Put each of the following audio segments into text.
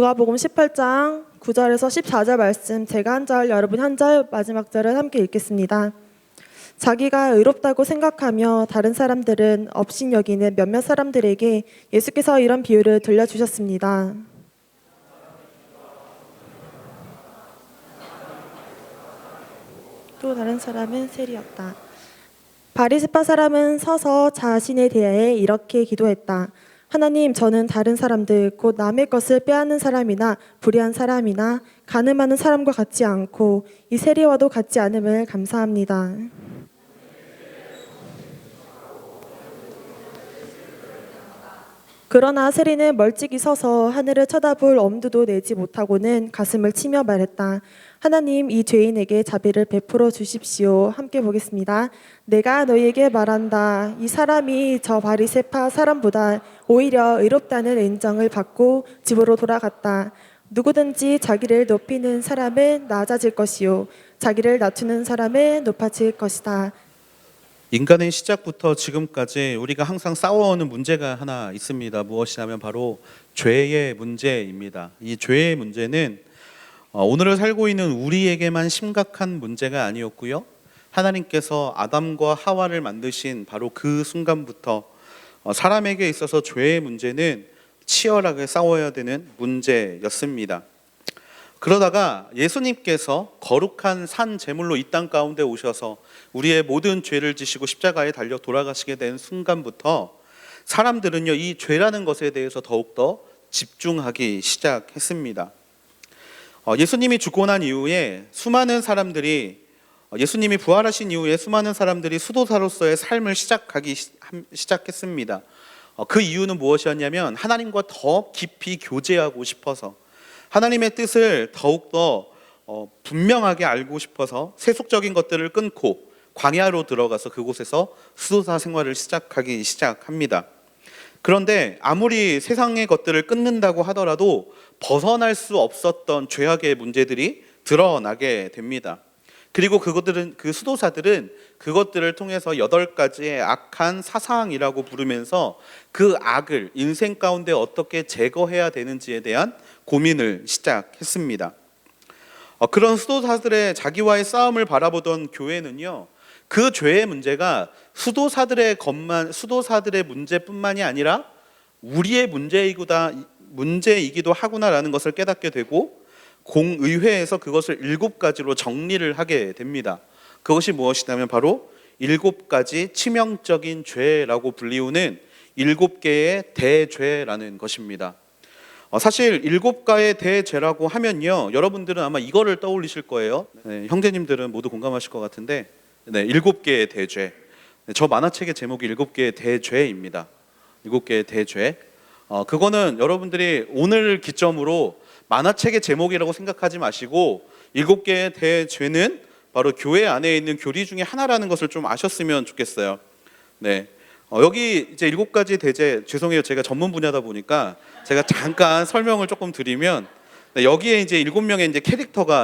누가복음 18장 9절에서 14절 말씀, 제가 한 절, 여러분 한 절, 마지막 절을 함께 읽겠습니다. 자기가 의롭다고 생각하며 다른 사람들은 업신 여기는 몇몇 사람들에게 예수께서 이런 비유를 들려주셨습니다. 또 다른 사람은 셀이었다. 바리새파 사람은 서서 자신에 대해 이렇게 기도했다. 하나님, 저는 다른 사람들, 곧 남의 것을 빼앗는 사람이나 불의한 사람이나 간음하는 사람과 같지 않고 이 세리와도 같지 않음을 감사합니다. 그러나 세리는 멀찍이 서서 하늘을 쳐다볼 엄두도 내지 못하고는 가슴을 치며 말했다. 하나님, 이 죄인에게 자비를 베풀어 주십시오. 함께 보겠습니다. 내가 너희에게 말한다. 이 사람이 저 바리새파 사람보다 오히려 의롭다는 인정을 받고 집으로 돌아갔다. 누구든지 자기를 높이는 사람은 낮아질 것이요 자기를 낮추는 사람은 높아질 것이다. 인간의 시작부터 지금까지 우리가 항상 싸워오는 문제가 하나 있습니다. 무엇이냐면 바로 죄의 문제입니다. 이 죄의 문제는 오늘을 살고 있는 우리에게만 심각한 문제가 아니었고요. 하나님께서 아담과 하와를 만드신 바로 그 순간부터 사람에게 있어서 죄의 문제는 치열하게 싸워야 되는 문제였습니다. 그러다가 예수님께서 거룩한 산 제물로 이 땅 가운데 오셔서 우리의 모든 죄를 지시고 십자가에 달려 돌아가시게 된 순간부터 사람들은요, 이 죄라는 것에 대해서 더욱더 집중하기 시작했습니다. 예수님이 죽고 난 이후에 수많은 사람들이, 예수님이 부활하신 이후에 수많은 사람들이 수도사로서의 삶을 시작했습니다. 그 이유는 무엇이었냐면 하나님과 더 깊이 교제하고 싶어서, 하나님의 뜻을 더욱더 분명하게 알고 싶어서 세속적인 것들을 끊고 광야로 들어가서 그곳에서 수도사 생활을 시작합니다. 그런데 아무리 세상의 것들을 끊는다고 하더라도 벗어날 수 없었던 죄악의 문제들이 드러나게 됩니다. 그리고 그 수도사들은 그것들을 통해서 8가지의 악한 사상이라고 부르면서 그 악을 인생 가운데 어떻게 제거해야 되는지에 대한 고민을 시작했습니다. 그런 수도사들의 자기와의 싸움을 바라보던 교회는요, 그 죄의 문제가 수도사들의 문제뿐만이 아니라 우리의 문제이기도 하구나라는 것을 깨닫게 되고, 공의회에서 그것을 7가지로 정리를 하게 됩니다. 그것이 무엇이냐면 바로 7가지 치명적인 죄라고 불리우는 7개의 대죄라는 것입니다. 사실 7가의 대죄라고 하면요, 여러분들은 아마 이거를 떠올리실 거예요. 형제님들은 모두 공감하실 것 같은데, 7개의 대죄. 저 만화책의 제목이 7개의 대죄입니다. 7개의 대죄. 그거는 여러분들이 오늘 기점으로 만화책의 제목이라고 생각하지 마시고 7개의 대죄는 바로 교회 안에 있는 교리 중에 하나라는 것을 좀 아셨으면 좋겠어요. 여기 이제 7가지 대죄, 죄송해요, 제가 전문 분야다 보니까 제가 잠깐 설명을 조금 드리면, 여기에 이제 7명의 이제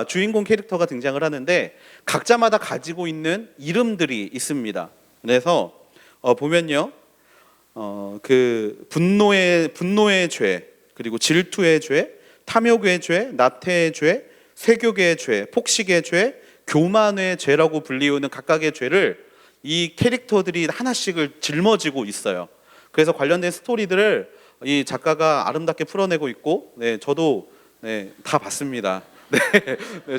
주인공 캐릭터가 등장을 하는데 각자마다 가지고 있는 이름들이 있습니다. 그래서 보면요, 그 분노의 죄, 그리고 질투의 죄, 탐욕의 죄, 나태의 죄, 세욕의 죄, 폭식의 죄, 교만의 죄라고 불리우는 각각의 죄를 이 캐릭터들이 하나씩을 짊어지고 있어요. 그래서 관련된 스토리들을 이 작가가 아름답게 풀어내고 있고, 저도 다 봤습니다.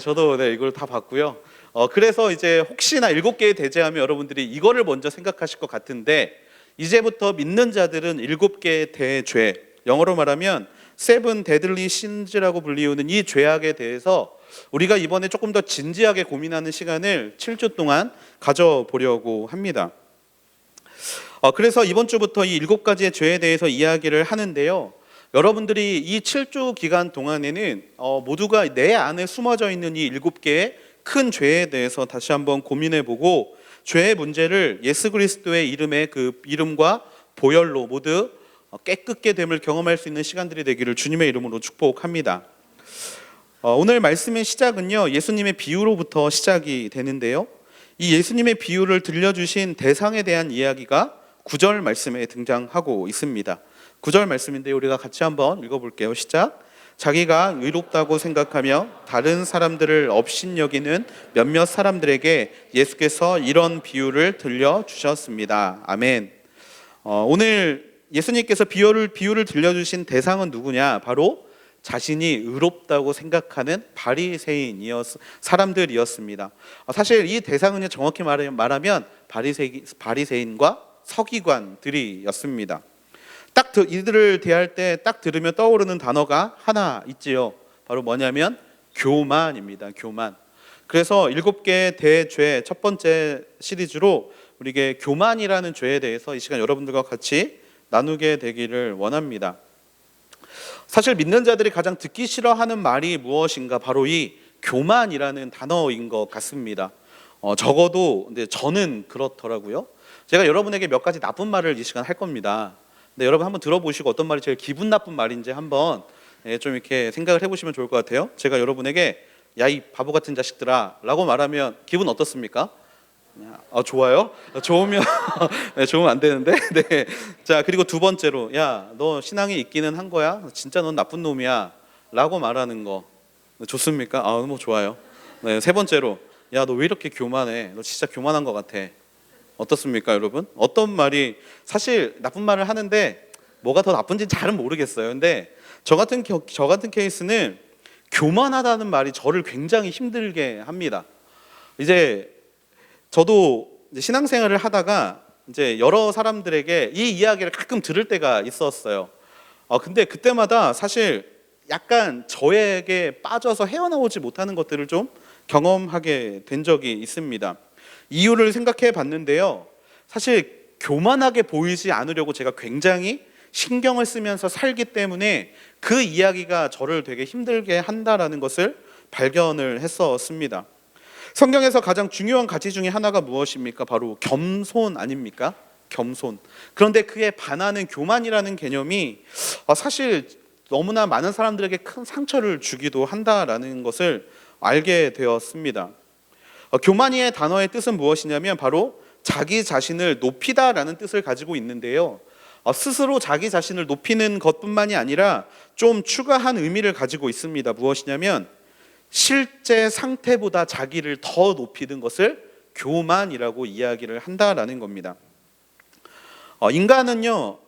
저도 이걸 다 봤고요. 그래서 이제 혹시나 7개의 대죄하면 여러분들이 이거를 먼저 생각하실 것 같은데, 이제부터 믿는 자들은 7개의 대죄, 영어로 말하면 세븐 데들리 신즈라고 불리우는 이 죄악에 대해서 우리가 이번에 조금 더 진지하게 고민하는 시간을 7주 동안 가져보려고 합니다. 그래서 이번 주부터 이 7가지의 죄에 대해서 이야기를 하는데요, 여러분들이 이 7주 기간 동안에는 모두가 내 안에 숨어져 있는 이 7개의 큰 죄에 대해서 다시 한번 고민해보고, 죄의 문제를 예수 그리스도의 이름의 그 이름과 보혈로 모두 깨끗게 됨을 경험할 수 있는 시간들이 되기를 주님의 이름으로 축복합니다. 오늘 말씀의 시작은요, 예수님의 비유로부터 시작이 되는데요, 이 예수님의 비유를 들려주신 대상에 대한 이야기가 9절 말씀에 등장하고 있습니다. 9절 말씀인데 우리가 같이 한번 읽어볼게요. 시작. 자기가 의롭다고 생각하며 다른 사람들을 업신여기는 몇몇 사람들에게 예수께서 이런 비유를 들려주셨습니다. 아멘. 오늘 예수님께서 비유를 들려주신 대상은 누구냐? 바로 자신이 의롭다고 생각하는 사람들이었습니다. 사실 이 대상은 정확히 말하면 바리새인과 서기관들이었습니다. 이들을 대할 때 딱 들으면 떠오르는 단어가 하나 있지요. 바로 뭐냐면 교만입니다. 교만. 그래서 7개의 대죄 첫 번째 시리즈로 우리에게 교만이라는 죄에 대해서 이 시간 여러분들과 같이 나누게 되기를 원합니다. 사실 믿는 자들이 가장 듣기 싫어하는 말이 무엇인가? 바로 이 교만이라는 단어인 것 같습니다. 적어도 근데 저는 그렇더라고요. 제가 여러분에게 몇 가지 나쁜 말을 이 시간 할 겁니다. 근데 여러분 한번 들어보시고 어떤 말이 제일 기분 나쁜 말인지 한번 좀 이렇게 생각을 해보시면 좋을 것 같아요. 제가 여러분에게 야, 이 바보 같은 자식들아 라고 말하면 기분 어떻습니까? 좋아요? 좋으면 네, 좋으면 안 되는데. 네. 자, 그리고 두 번째로 야, 너 신앙이 있기는 한 거야? 진짜 넌 나쁜 놈이야 라고 말하는 거 좋습니까? 너무 좋아요. 네, 세 번째로 야, 너 왜 이렇게 교만해? 너 진짜 교만한 것 같아. 어떻습니까, 여러분? 어떤 말이 사실 나쁜 말을 하는데 뭐가 더 나쁜지는 잘은 모르겠어요. 근데 저 같은 케이스는 교만하다는 말이 저를 굉장히 힘들게 합니다. 이제 저도 신앙생활을 하다가 이제 여러 사람들에게 이 이야기를 가끔 들을 때가 있었어요. 근데 그때마다 사실 약간 저에게 빠져서 헤어나오지 못하는 것들을 좀 경험하게 된 적이 있습니다. 이유를 생각해 봤는데요. 사실 교만하게 보이지 않으려고 제가 굉장히 신경을 쓰면서 살기 때문에 그 이야기가 저를 되게 힘들게 한다라는 것을 발견을 했었습니다. 성경에서 가장 중요한 가치 중에 하나가 무엇입니까? 바로 겸손 아닙니까? 겸손. 그런데 그에 반하는 교만이라는 개념이 사실 너무나 많은 사람들에게 큰 상처를 주기도 한다라는 것을 알게 되었습니다. 교만이의 단어의 뜻은 무엇이냐면 바로 자기 자신을 높이다라는 뜻을 가지고 있는데요. 스스로 자기 자신을 높이는 것뿐만이 아니라 좀 추가한 의미를 가지고 있습니다. 무엇이냐면 실제 상태보다 자기를 더 높이는 것을 교만이라고 이야기를 한다라는 겁니다. 인간은요,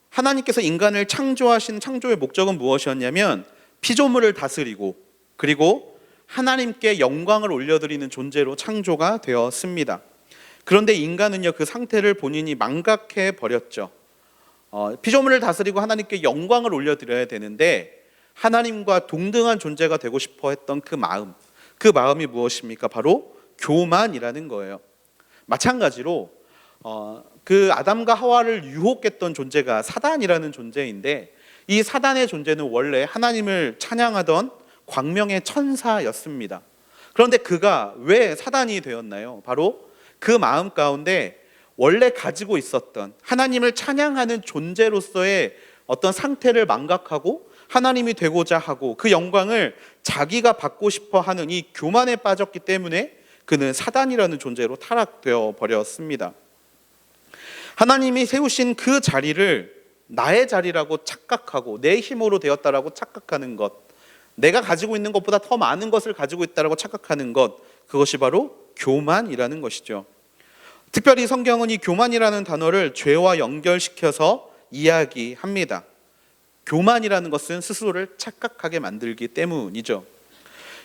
하나님께서 인간을 창조하신 창조의 목적은 무엇이었냐면 피조물을 다스리고 그리고 하나님께 영광을 올려드리는 존재로 창조가 되었습니다. 그런데 인간은요, 그 상태를 본인이 망각해 버렸죠. 피조물을 다스리고 하나님께 영광을 올려드려야 되는데 하나님과 동등한 존재가 되고 싶어 했던 그 마음이 무엇입니까? 바로 교만이라는 거예요. 마찬가지로 그 아담과 하와를 유혹했던 존재가 사단이라는 존재인데 이 사단의 존재는 원래 하나님을 찬양하던 광명의 천사였습니다. 그런데 그가 왜 사단이 되었나요? 바로 그 마음 가운데 원래 가지고 있었던 하나님을 찬양하는 존재로서의 어떤 상태를 망각하고 하나님이 되고자 하고 그 영광을 자기가 받고 싶어 하는 이 교만에 빠졌기 때문에 그는 사단이라는 존재로 타락되어 버렸습니다. 하나님이 세우신 그 자리를 나의 자리라고 착각하고 내 힘으로 되었다라고 착각하는 것, 내가 가지고 있는 것보다 더 많은 것을 가지고 있다라고 착각하는 것, 그것이 바로 교만이라는 것이죠. 특별히 성경은 이 교만이라는 단어를 죄와 연결시켜서 이야기합니다. 교만이라는 것은 스스로를 착각하게 만들기 때문이죠.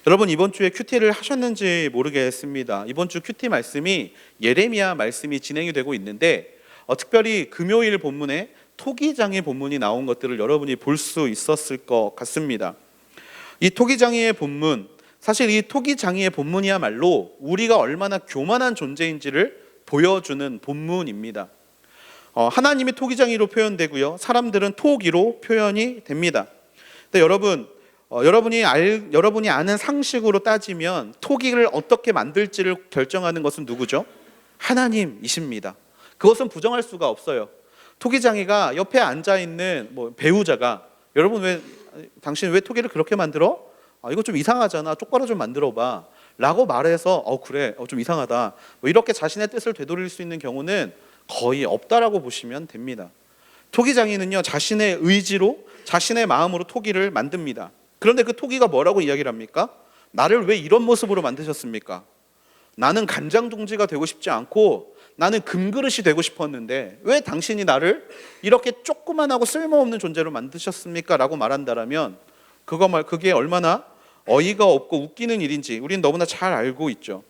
여러분, 이번 주에 큐티를 하셨는지 모르겠습니다. 이번 주 큐티 말씀이 예레미야 말씀이 진행이 되고 있는데 특별히 금요일 본문에 토기장의 본문이 나온 것들을 여러분이 볼 수 있었을 것 같습니다. 이 토기장의 본문, 사실 이 토기장의 본문이야말로 우리가 얼마나 교만한 존재인지를 보여주는 본문입니다. 하나님이 토기장이로 표현되고요, 사람들은 토기로 표현이 됩니다. 근데 여러분이 아는 상식으로 따지면 토기를 어떻게 만들지를 결정하는 것은 누구죠? 하나님이십니다. 그것은 부정할 수가 없어요. 토기장이가 옆에 앉아 있는 배우자가 여러분 당신 왜 토기를 그렇게 만들어? 이거 좀 이상하잖아. 똑바로 좀 만들어봐. 라고 말해서 그래, 좀 이상하다. 이렇게 자신의 뜻을 되돌릴 수 있는 경우는 거의 없다라고 보시면 됩니다. 토기장이는요, 자신의 의지로 자신의 마음으로 토기를 만듭니다. 그런데 그 토기가 뭐라고 이야기를 합니까? 나를 왜 이런 모습으로 만드셨습니까? 나는 간장동지가 되고 싶지 않고 나는 금그릇이 되고 싶었는데 왜 당신이 나를 이렇게 조그만하고 쓸모없는 존재로 만드셨습니까? 라고 말한다라면 그게 얼마나 어이가 없고 웃기는 일인지 우리는 너무나 잘 알고 있죠.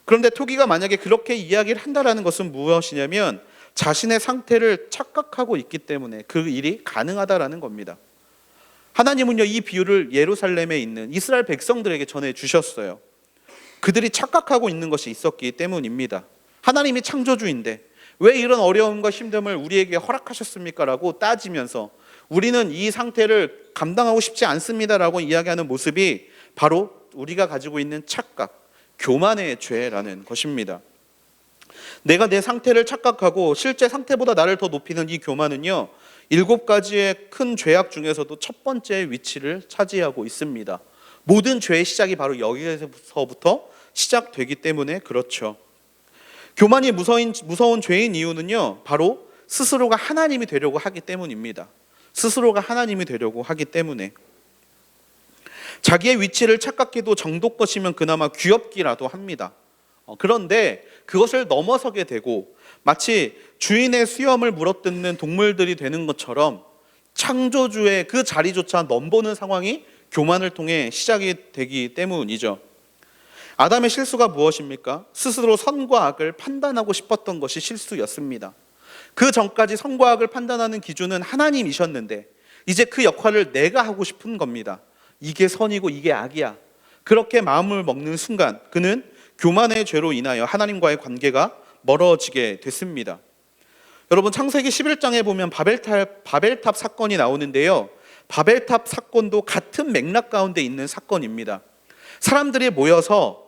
그런데 토기가 만약에 그렇게 이야기를 한다라는 것은 무엇이냐면 자신의 상태를 착각하고 있기 때문에 그 일이 가능하다라는 겁니다. 하나님은요, 이 비유를 예루살렘에 있는 이스라엘 백성들에게 전해 주셨어요. 그들이 착각하고 있는 것이 있었기 때문입니다. 하나님이 창조주인데 왜 이런 어려움과 힘듦을 우리에게 허락하셨습니까? 라고 따지면서 우리는 이 상태를 감당하고 싶지 않습니다라고 이야기하는 모습이 바로 우리가 가지고 있는 착각, 교만의 죄라는 것입니다. 내가 내 상태를 착각하고 실제 상태보다 나를 더 높이는 이 교만은요, 7가지의 큰 죄악 중에서도 첫 번째 위치를 차지하고 있습니다. 모든 죄의 시작이 바로 여기서부터 시작되기 때문에 그렇죠. 교만이 무서운 죄인 이유는요, 바로 스스로가 하나님이 되려고 하기 때문입니다. 스스로가 하나님이 되려고 하기 때문에. 자기의 위치를 착각해도 정도 것이면 그나마 귀엽기라도 합니다. 그런데 그것을 넘어서게 되고 마치 주인의 수염을 물어뜯는 동물들이 되는 것처럼 창조주의 그 자리조차 넘보는 상황이 교만을 통해 시작이 되기 때문이죠. 아담의 실수가 무엇입니까? 스스로 선과 악을 판단하고 싶었던 것이 실수였습니다. 그 전까지 선과 악을 판단하는 기준은 하나님이셨는데 이제 그 역할을 내가 하고 싶은 겁니다. 이게 선이고 이게 악이야. 그렇게 마음을 먹는 순간 그는 교만의 죄로 인하여 하나님과의 관계가 멀어지게 됐습니다. 여러분, 창세기 11장에 보면 바벨탑 사건이 나오는데요, 바벨탑 사건도 같은 맥락 가운데 있는 사건입니다. 사람들이 모여서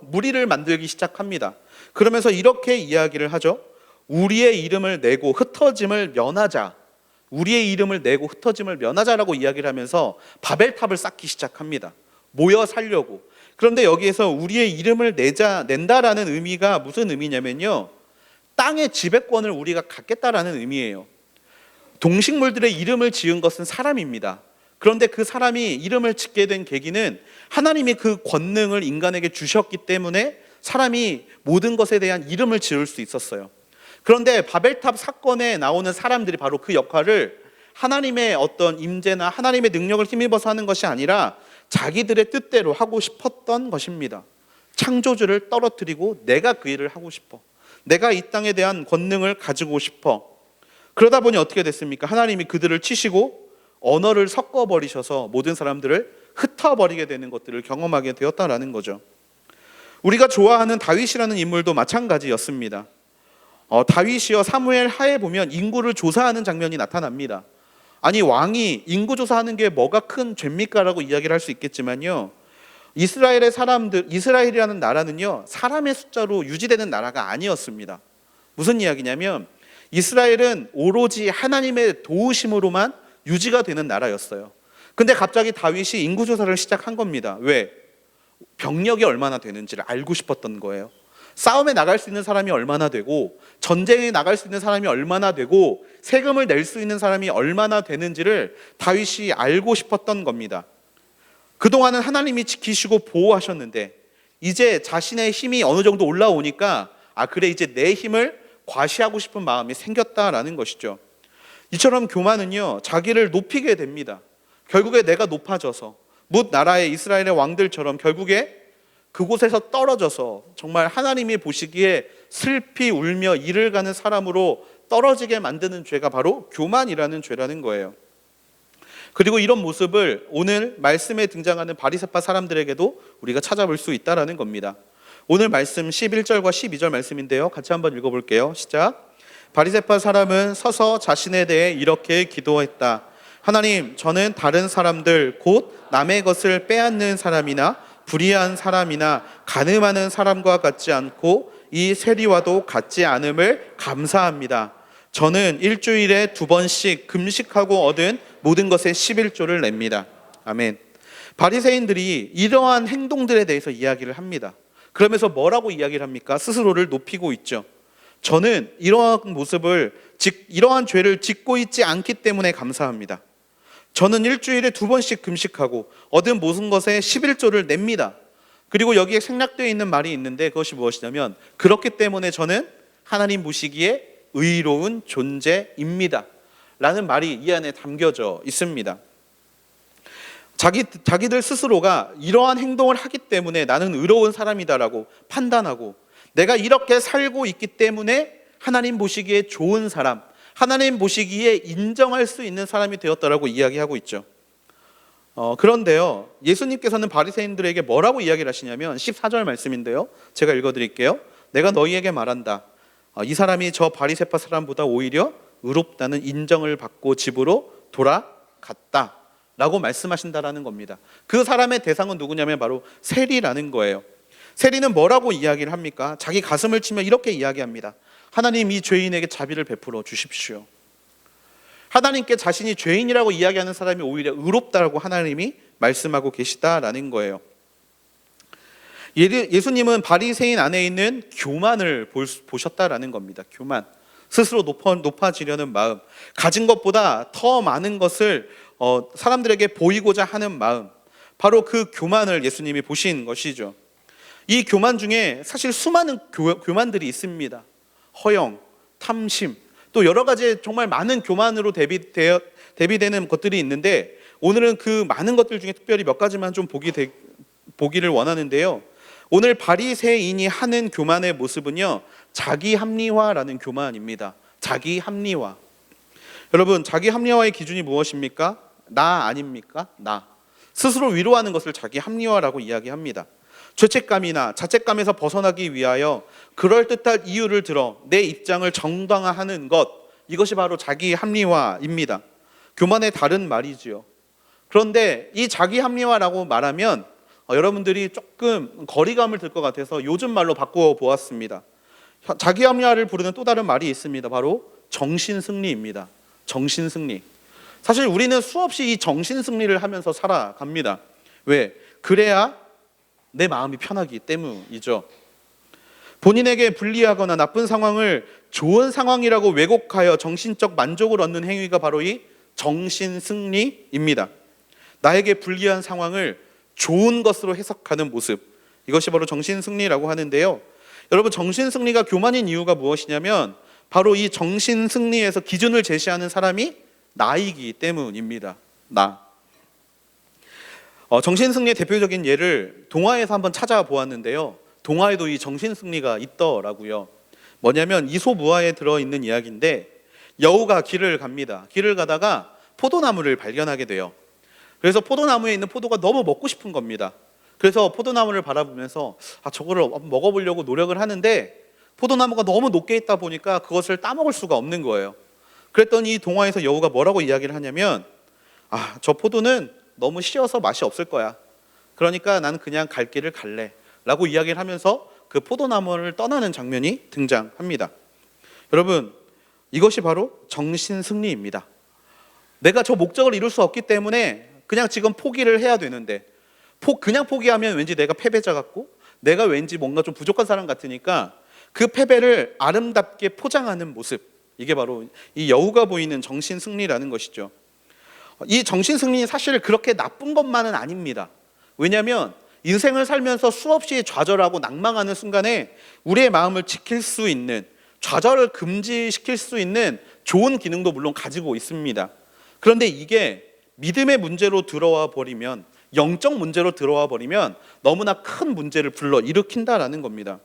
무리를 만들기 시작합니다. 그러면서 이렇게 이야기를 하죠. 우리의 이름을 내고 흩어짐을 면하자. 우리의 이름을 내고 흩어짐을 면하자라고 이야기를 하면서 바벨탑을 쌓기 시작합니다. 모여 살려고. 그런데 여기에서 우리의 이름을 낸다라는 의미가 무슨 의미냐면요, 땅의 지배권을 우리가 갖겠다라는 의미예요. 동식물들의 이름을 지은 것은 사람입니다. 그런데 그 사람이 이름을 짓게 된 계기는 하나님이 그 권능을 인간에게 주셨기 때문에 사람이 모든 것에 대한 이름을 지을 수 있었어요. 그런데 바벨탑 사건에 나오는 사람들이 바로 그 역할을 하나님의 어떤 임재나 하나님의 능력을 힘입어서 하는 것이 아니라 자기들의 뜻대로 하고 싶었던 것입니다. 창조주를 떨어뜨리고 내가 그 일을 하고 싶어. 내가 이 땅에 대한 권능을 가지고 싶어. 그러다 보니 어떻게 됐습니까? 하나님이 그들을 치시고 언어를 섞어버리셔서 모든 사람들을 흩어버리게 되는 것들을 경험하게 되었다라는 거죠. 우리가 좋아하는 다윗이라는 인물도 마찬가지였습니다. 다윗이요, 사무엘 하에 보면 인구를 조사하는 장면이 나타납니다. 아니, 왕이 인구 조사하는 게 뭐가 큰 죄입니까? 라고 이야기를 할 수 있겠지만요, 이스라엘이라는 나라는요, 사람의 숫자로 유지되는 나라가 아니었습니다. 무슨 이야기냐면 이스라엘은 오로지 하나님의 도우심으로만 유지가 되는 나라였어요. 근데 갑자기 다윗이 인구 조사를 시작한 겁니다. 왜? 병력이 얼마나 되는지를 알고 싶었던 거예요. 싸움에 나갈 수 있는 사람이 얼마나 되고 전쟁에 나갈 수 있는 사람이 얼마나 되고 세금을 낼 수 있는 사람이 얼마나 되는지를 다윗이 알고 싶었던 겁니다. 그동안은 하나님이 지키시고 보호하셨는데 이제 자신의 힘이 어느 정도 올라오니까 그래, 이제 내 힘을 과시하고 싶은 마음이 생겼다라는 것이죠. 이처럼 교만은요, 자기를 높이게 됩니다. 결국에 내가 높아져서 뭇 나라의 이스라엘의 왕들처럼 결국에 그곳에서 떨어져서 정말 하나님이 보시기에 슬피 울며 이를 가는 사람으로 떨어지게 만드는 죄가 바로 교만이라는 죄라는 거예요. 그리고 이런 모습을 오늘 말씀에 등장하는 바리새파 사람들에게도 우리가 찾아볼 수 있다라는 겁니다. 오늘 말씀 11절과 12절 말씀인데요, 같이 한번 읽어볼게요. 시작. 바리새파 사람은 서서 자신에 대해 이렇게 기도했다. 하나님, 저는 다른 사람들 곧 남의 것을 빼앗는 사람이나 불의한 사람이나 간음하는 사람과 같지 않고 이 세리와도 같지 않음을 감사합니다. 저는 일주일에 2번씩 금식하고 얻은 모든 것의 11조를 냅니다. 아멘. 바리새인들이 이러한 행동들에 대해서 이야기를 합니다. 그러면서 뭐라고 이야기를 합니까? 스스로를 높이고 있죠. 저는 이러한 죄를 짓고 있지 않기 때문에 감사합니다. 저는 일주일에 2번씩 금식하고 얻은 모든 것에 11조를 냅니다. 그리고 여기에 생략되어 있는 말이 있는데 그것이 무엇이냐면 그렇기 때문에 저는 하나님 보시기에 의로운 존재입니다 라는 말이 이 안에 담겨져 있습니다. 자기들 스스로가 이러한 행동을 하기 때문에 나는 의로운 사람이다라고 판단하고 내가 이렇게 살고 있기 때문에 하나님 보시기에 좋은 사람, 하나님 보시기에 인정할 수 있는 사람이 되었다라고 이야기하고 있죠. 그런데요, 예수님께서는 바리새인들에게 뭐라고 이야기를 하시냐면 14절 말씀인데요, 제가 읽어드릴게요. 내가 너희에게 말한다. 이 사람이 저 바리새파 사람보다 오히려 의롭다는 인정을 받고 집으로 돌아갔다 라고 말씀하신다라는 겁니다. 그 사람의 대상은 누구냐면 바로 세리라는 거예요. 세리는 뭐라고 이야기를 합니까? 자기 가슴을 치며 이렇게 이야기합니다. 하나님, 이 죄인에게 자비를 베풀어 주십시오. 하나님께 자신이 죄인이라고 이야기하는 사람이 오히려 의롭다라고 하나님이 말씀하고 계시다라는 거예요. 예수님은 바리새인 안에 있는 교만을 보셨다라는 겁니다. 교만, 스스로 높아지려는 마음, 가진 것보다 더 많은 것을 사람들에게 보이고자 하는 마음, 바로 그 교만을 예수님이 보신 것이죠. 이 교만 중에 사실 수많은 교만들이 있습니다. 허영, 탐심, 또 여러 가지 정말 많은 교만으로 대비되는 것들이 있는데 오늘은 그 많은 것들 중에 특별히 몇 가지만 좀 보기를 원하는데요. 오늘 바리새인이 하는 교만의 모습은요, 자기 합리화라는 교만입니다. 자기 합리화. 여러분, 자기 합리화의 기준이 무엇입니까? 나 아닙니까? 나. 스스로 위로하는 것을 자기 합리화라고 이야기합니다. 죄책감이나 자책감에서 벗어나기 위하여 그럴듯한 이유를 들어 내 입장을 정당화하는 것, 이것이 바로 자기 합리화입니다. 교만의 다른 말이지요. 그런데 이 자기 합리화라고 말하면 여러분들이 조금 거리감을 들 것 같아서 요즘 말로 바꾸어 보았습니다. 자기 합리화를 부르는 또 다른 말이 있습니다. 바로 정신승리입니다. 정신승리. 사실 우리는 수없이 이 정신승리를 하면서 살아갑니다. 왜? 그래야 내 마음이 편하기 때문이죠. 본인에게 불리하거나 나쁜 상황을 좋은 상황이라고 왜곡하여 정신적 만족을 얻는 행위가 바로 이 정신승리입니다. 나에게 불리한 상황을 좋은 것으로 해석하는 모습, 이것이 바로 정신승리라고 하는데요. 여러분, 정신승리가 교만인 이유가 무엇이냐면 바로 이 정신승리에서 기준을 제시하는 사람이 나이기 때문입니다. 나. 정신승리의 대표적인 예를 동화에서 한번 찾아보았는데요. 동화에도 이 정신승리가 있더라고요. 뭐냐면 이솝우화에 들어있는 이야기인데 여우가 길을 갑니다. 길을 가다가 포도나무를 발견하게 돼요. 그래서 포도나무에 있는 포도가 너무 먹고 싶은 겁니다. 그래서 포도나무를 바라보면서 저거를 먹어보려고 노력을 하는데 포도나무가 너무 높게 있다 보니까 그것을 따먹을 수가 없는 거예요. 그랬더니 이 동화에서 여우가 뭐라고 이야기를 하냐면 저 포도는 너무 시어서 맛이 없을 거야. 그러니까 나는 그냥 갈 길을 갈래 라고 이야기를 하면서 그 포도나무를 떠나는 장면이 등장합니다. 여러분, 이것이 바로 정신승리입니다. 내가 저 목적을 이룰 수 없기 때문에 그냥 지금 포기를 해야 되는데 그냥 포기하면 왠지 내가 패배자 같고 내가 왠지 뭔가 좀 부족한 사람 같으니까 그 패배를 아름답게 포장하는 모습, 이게 바로 이 여우가 보이는 정신승리라는 것이죠. 이 정신승리는 사실 그렇게 나쁜 것만은 아닙니다. 왜냐하면 인생을 살면서 수없이 좌절하고 낭망하는 순간에 우리의 마음을 지킬 수 있는, 좌절을 금지시킬 수 있는 좋은 기능도 물론 가지고 있습니다. 그런데 이게 믿음의 문제로 들어와 버리면, 영적 문제로 들어와 버리면 너무나 큰 문제를 불러일으킨다라는 겁니다.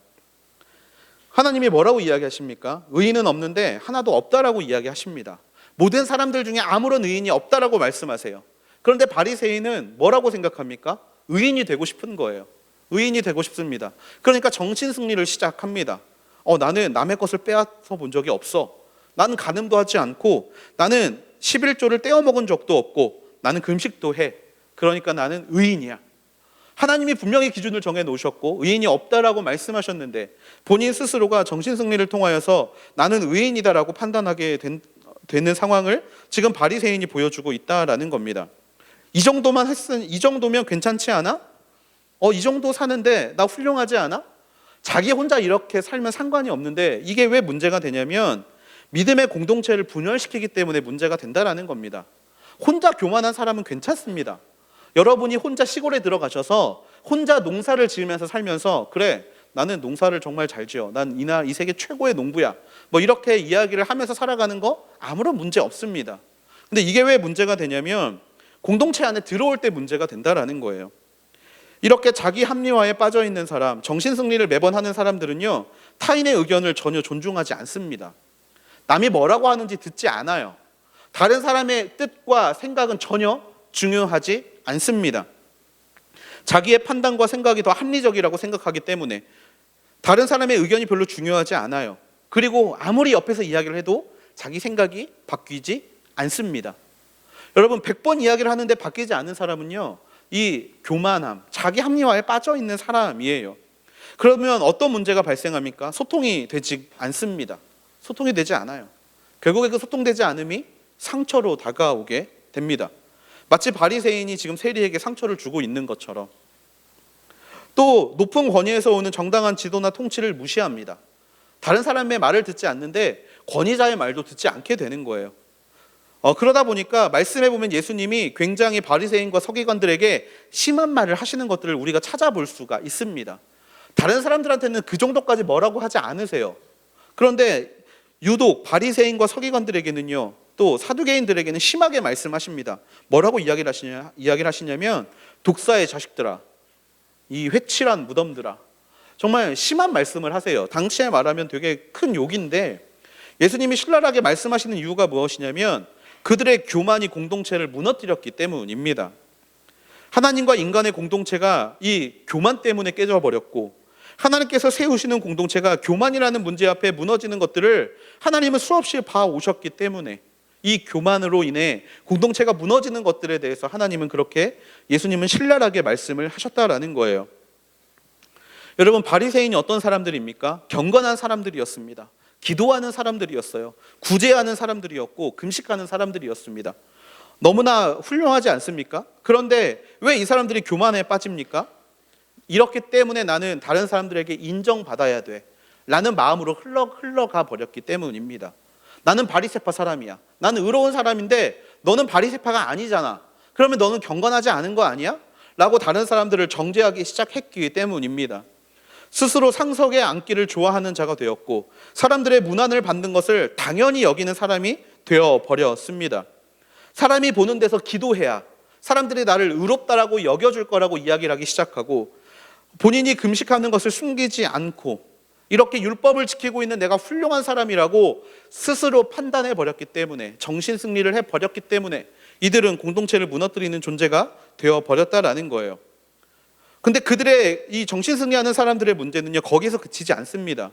하나님이 뭐라고 이야기하십니까? 의인은 없는데 하나도 없다라고 이야기하십니다. 모든 사람들 중에 아무런 의인이 없다라고 말씀하세요. 그런데 바리새인은 뭐라고 생각합니까? 의인이 되고 싶은 거예요. 의인이 되고 싶습니다. 그러니까 정신승리를 시작합니다. 나는 남의 것을 빼앗아 본 적이 없어. 나는 간음도 하지 않고, 나는 11조를 떼어 먹은 적도 없고, 나는 금식도 해. 그러니까 나는 의인이야. 하나님이 분명히 기준을 정해 놓으셨고 의인이 없다라고 말씀하셨는데 본인 스스로가 정신승리를 통하여서 나는 의인이다라고 판단하게 되는 상황을 지금 바리새인이 보여주고 있다라는 겁니다. 이 정도면 괜찮지 않아? 이 정도 사는데 나 훌륭하지 않아? 자기 혼자 이렇게 살면 상관이 없는데 이게 왜 문제가 되냐면 믿음의 공동체를 분열시키기 때문에 문제가 된다라는 겁니다. 혼자 교만한 사람은 괜찮습니다. 여러분이 혼자 시골에 들어가셔서 혼자 농사를 지으면서 살면서 그래 나는 농사를 정말 잘 지어. 난 이 세계 최고의 농부야. 뭐 이렇게 이야기를 하면서 살아가는 거 아무런 문제 없습니다. 근데 이게 왜 문제가 되냐면 공동체 안에 들어올 때 문제가 된다라는 거예요. 이렇게 자기 합리화에 빠져 있는 사람, 정신 승리를 매번 하는 사람들은요, 타인의 의견을 전혀 존중하지 않습니다. 남이 뭐라고 하는지 듣지 않아요. 다른 사람의 뜻과 생각은 전혀 중요하지 않습니다. 자기의 판단과 생각이 더 합리적이라고 생각하기 때문에 다른 사람의 의견이 별로 중요하지 않아요. 그리고 아무리 옆에서 이야기를 해도 자기 생각이 바뀌지 않습니다. 여러분 100번 이야기를 하는데 바뀌지 않는 사람은요, 이 교만함, 자기 합리화에 빠져 있는 사람이에요. 그러면 어떤 문제가 발생합니까? 소통이 되지 않습니다. 소통이 되지 않아요. 결국에 그 소통되지 않음이 상처로 다가오게 됩니다. 마치 바리새인이 지금 세리에게 상처를 주고 있는 것처럼. 또 높은 권위에서 오는 정당한 지도나 통치를 무시합니다. 다른 사람의 말을 듣지 않는데 권위자의 말도 듣지 않게 되는 거예요. 그러다 보니까 말씀해 보면 예수님이 굉장히 바리새인과 서기관들에게 심한 말을 하시는 것들을 우리가 찾아볼 수가 있습니다. 다른 사람들한테는 그 정도까지 뭐라고 하지 않으세요. 그런데 유독 바리새인과 서기관들에게는요, 또 사두개인들에게는 심하게 말씀하십니다. 뭐라고 이야기를 하시냐면 독사의 자식들아, 이 회칠한 무덤들아. 정말 심한 말씀을 하세요. 당시에 말하면 되게 큰 욕인데 예수님이 신랄하게 말씀하시는 이유가 무엇이냐면 그들의 교만이 공동체를 무너뜨렸기 때문입니다. 하나님과 인간의 공동체가 이 교만 때문에 깨져버렸고 하나님께서 세우시는 공동체가 교만이라는 문제 앞에 무너지는 것들을 하나님은 수없이 봐오셨기 때문에 이 교만으로 인해 공동체가 무너지는 것들에 대해서 하나님은 그렇게 예수님은 신랄하게 말씀을 하셨다라는 거예요. 여러분 바리새인이 어떤 사람들입니까? 경건한 사람들이었습니다. 기도하는 사람들이었어요. 구제하는 사람들이었고 금식하는 사람들이었습니다. 너무나 훌륭하지 않습니까? 그런데 왜 이 사람들이 교만에 빠집니까? 이렇기 때문에 나는 다른 사람들에게 인정받아야 돼 라는 마음으로 흘러가 버렸기 때문입니다. 나는 바리새파 사람이야. 나는 의로운 사람인데 너는 바리새파가 아니잖아. 그러면 너는 경건하지 않은 거 아니야? 라고 다른 사람들을 정죄하기 시작했기 때문입니다. 스스로 상석에 앉기를 좋아하는 자가 되었고 사람들의 문안을 받는 것을 당연히 여기는 사람이 되어버렸습니다. 사람이 보는 데서 기도해야 사람들이 나를 의롭다라고 여겨줄 거라고 이야기를 하기 시작하고 본인이 금식하는 것을 숨기지 않고 이렇게 율법을 지키고 있는 내가 훌륭한 사람이라고 스스로 판단해 버렸기 때문에 정신 승리를 해버렸기 때문에 이들은 공동체를 무너뜨리는 존재가 되어버렸다라는 거예요. 근데 그들의 이 정신 승리하는 사람들의 문제는요, 거기서 그치지 않습니다.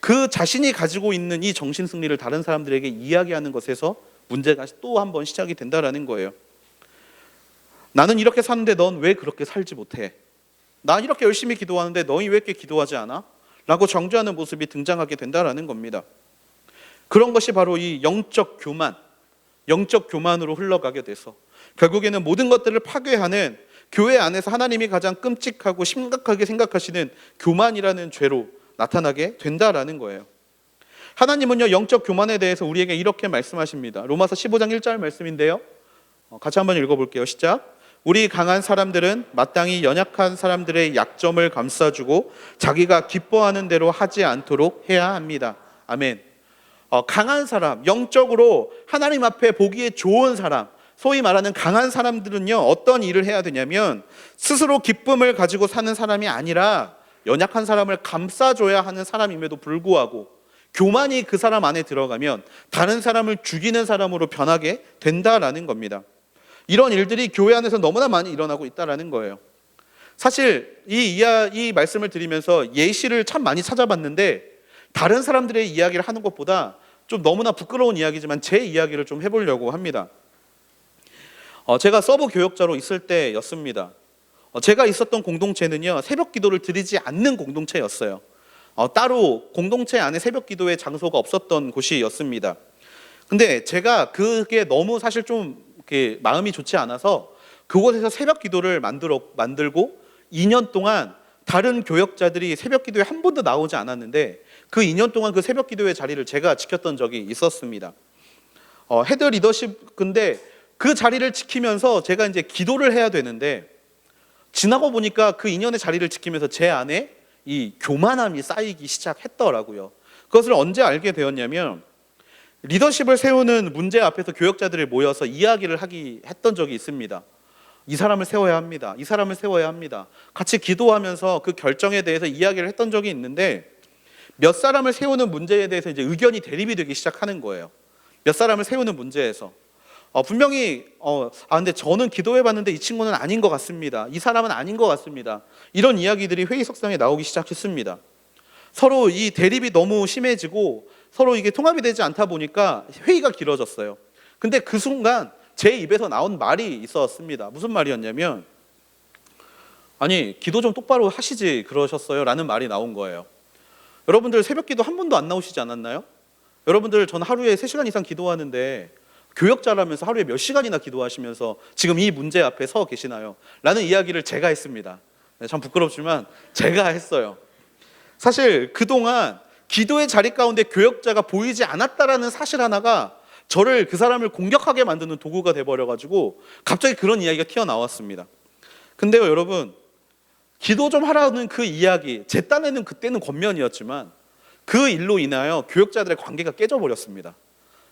그 자신이 가지고 있는 이 정신 승리를 다른 사람들에게 이야기하는 것에서 문제가 또 한 번 시작이 된다라는 거예요. 나는 이렇게 사는데 넌 왜 그렇게 살지 못해? 난 이렇게 열심히 기도하는데 너희 왜 이렇게 기도하지 않아? 라고 정죄하는 모습이 등장하게 된다라는 겁니다. 그런 것이 바로 이 영적 교만으로 흘러가게 돼서 결국에는 모든 것들을 파괴하는 교회 안에서 하나님이 가장 끔찍하고 심각하게 생각하시는 교만이라는 죄로 나타나게 된다라는 거예요. 하나님은요, 영적 교만에 대해서 우리에게 이렇게 말씀하십니다. 로마서 15장 1절 말씀인데요. 같이 한번 읽어볼게요. 시작. 우리 강한 사람들은 마땅히 연약한 사람들의 약점을 감싸주고 자기가 기뻐하는 대로 하지 않도록 해야 합니다. 아멘. 강한 사람, 영적으로 하나님 앞에 보기에 좋은 사람, 소위 말하는 강한 사람들은요, 어떤 일을 해야 되냐면 스스로 기쁨을 가지고 사는 사람이 아니라 연약한 사람을 감싸줘야 하는 사람임에도 불구하고 교만이 그 사람 안에 들어가면 다른 사람을 죽이는 사람으로 변하게 된다라는 겁니다. 이런 일들이 교회 안에서 너무나 많이 일어나고 있다라는 거예요. 사실 이 말씀을 드리면서 예시를 참 많이 찾아봤는데 다른 사람들의 이야기를 하는 것보다 좀 너무나 부끄러운 이야기지만 제 이야기를 좀 해보려고 합니다. 제가 서브 교역자로 있을 때였습니다. 제가 있었던 공동체는요, 새벽 기도를 드리지 않는 공동체였어요. 따로 공동체 안에 새벽 기도의 장소가 없었던 곳이었습니다. 근데 제가 그게 너무 사실 좀 이렇게 마음이 좋지 않아서 그곳에서 새벽 기도를 만들고 2년 동안 다른 교역자들이 새벽 기도에 한 번도 나오지 않았는데 그 2년 동안 그 새벽 기도의 자리를 제가 지켰던 적이 있었습니다. 헤드 리더십, 근데 그 자리를 지키면서 제가 이제 기도를 해야 되는데, 지나고 보니까 그 2년의 자리를 지키면서 제 안에 이 교만함이 쌓이기 시작했더라고요. 그것을 언제 알게 되었냐면, 리더십을 세우는 문제 앞에서 교역자들이 모여서 이야기를 했던 적이 있습니다. 이 사람을 세워야 합니다. 이 사람을 세워야 합니다. 같이 기도하면서 그 결정에 대해서 이야기를 했던 적이 있는데, 몇 사람을 세우는 문제에 대해서 이제 의견이 대립이 되기 시작하는 거예요. 몇 사람을 세우는 문제에서 분명히 근데 저는 기도해봤는데 이 친구는 아닌 것 같습니다. 이 사람은 아닌 것 같습니다. 이런 이야기들이 회의석상에 나오기 시작했습니다. 서로 이 대립이 너무 심해지고 서로 이게 통합이 되지 않다 보니까 회의가 길어졌어요. 근데 그 순간 제 입에서 나온 말이 있었습니다. 무슨 말이었냐면, 아니 기도 좀 똑바로 하시지 그러셨어요 라는 말이 나온 거예요. 여러분들 새벽 기도 한 번도 안 나오시지 않았나요? 여러분들 전 하루에 3시간 이상 기도하는데 교역자라면서 하루에 몇 시간이나 기도하시면서 지금 이 문제 앞에 서 계시나요? 라는 이야기를 제가 했습니다. 참 부끄럽지만 제가 했어요. 사실 그동안 기도의 자리 가운데 교역자가 보이지 않았다라는 사실 하나가 저를, 그 사람을 공격하게 만드는 도구가 돼버려가지고 갑자기 그런 이야기가 튀어나왔습니다. 근데요 여러분, 기도 좀 하라는 그 이야기, 제 딴에는 그때는 겉면이었지만 그 일로 인하여 교역자들의 관계가 깨져버렸습니다.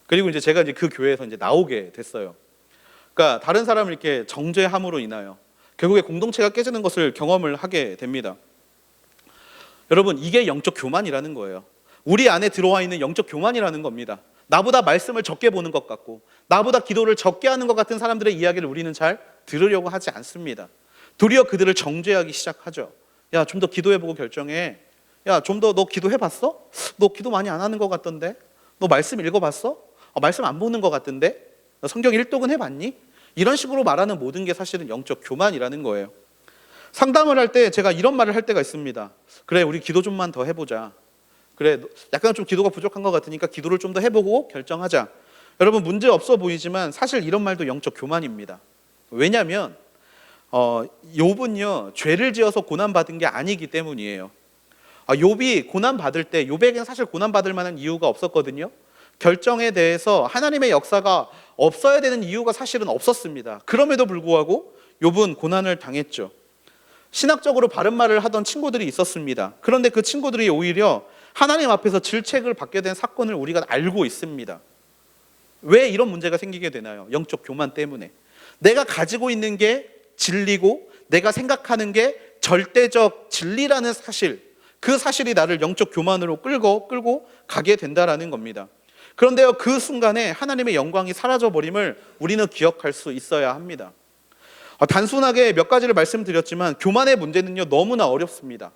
그리고 이제 제가 그 교회에서 나오게 됐어요. 그러니까 다른 사람을 이렇게 정죄함으로 인하여 결국에 공동체가 깨지는 것을 경험을 하게 됩니다. 여러분, 이게 영적 교만이라는 거예요. 우리 안에 들어와 있는 영적 교만이라는 겁니다. 나보다 말씀을 적게 보는 것 같고 나보다 기도를 적게 하는 것 같은 사람들의 이야기를 우리는 잘 들으려고 하지 않습니다. 도리어 그들을 정죄하기 시작하죠. 야, 좀 더 기도해보고 결정해. 야, 좀 더 너 기도해봤어? 너 기도 많이 안 하는 것 같던데? 너 말씀 읽어봤어? 말씀 안 보는 것 같던데? 너 성경 일독은 해봤니? 이런 식으로 말하는 모든 게 사실은 영적 교만이라는 거예요. 상담을 할 때 제가 이런 말을 할 때가 있습니다. 그래, 우리 기도 좀만 더 해보자. 그래, 약간 좀 기도가 부족한 것 같으니까 기도를 좀 더 해보고 결정하자. 여러분, 문제 없어 보이지만 사실 이런 말도 영적 교만입니다. 왜냐하면 욥은요 죄를 지어서 고난받은 게 아니기 때문이에요. 욥이 고난받을 때, 욥에게는 사실 고난받을 만한 이유가 없었거든요. 결정에 대해서 하나님의 역사가 없어야 되는 이유가 사실은 없었습니다. 그럼에도 불구하고 욥은 고난을 당했죠. 신학적으로 바른 말을 하던 친구들이 있었습니다. 그런데 그 친구들이 오히려 하나님 앞에서 질책을 받게 된 사건을 우리가 알고 있습니다. 왜 이런 문제가 생기게 되나요? 영적 교만 때문에. 내가 가지고 있는 게 진리고 내가 생각하는 게 절대적 진리라는 사실, 그 사실이 나를 영적 교만으로 끌고 가게 된다라는 겁니다. 그런데요, 그 순간에 하나님의 영광이 사라져버림을 우리는 기억할 수 있어야 합니다. 단순하게 몇 가지를 말씀드렸지만 교만의 문제는요 너무나 어렵습니다.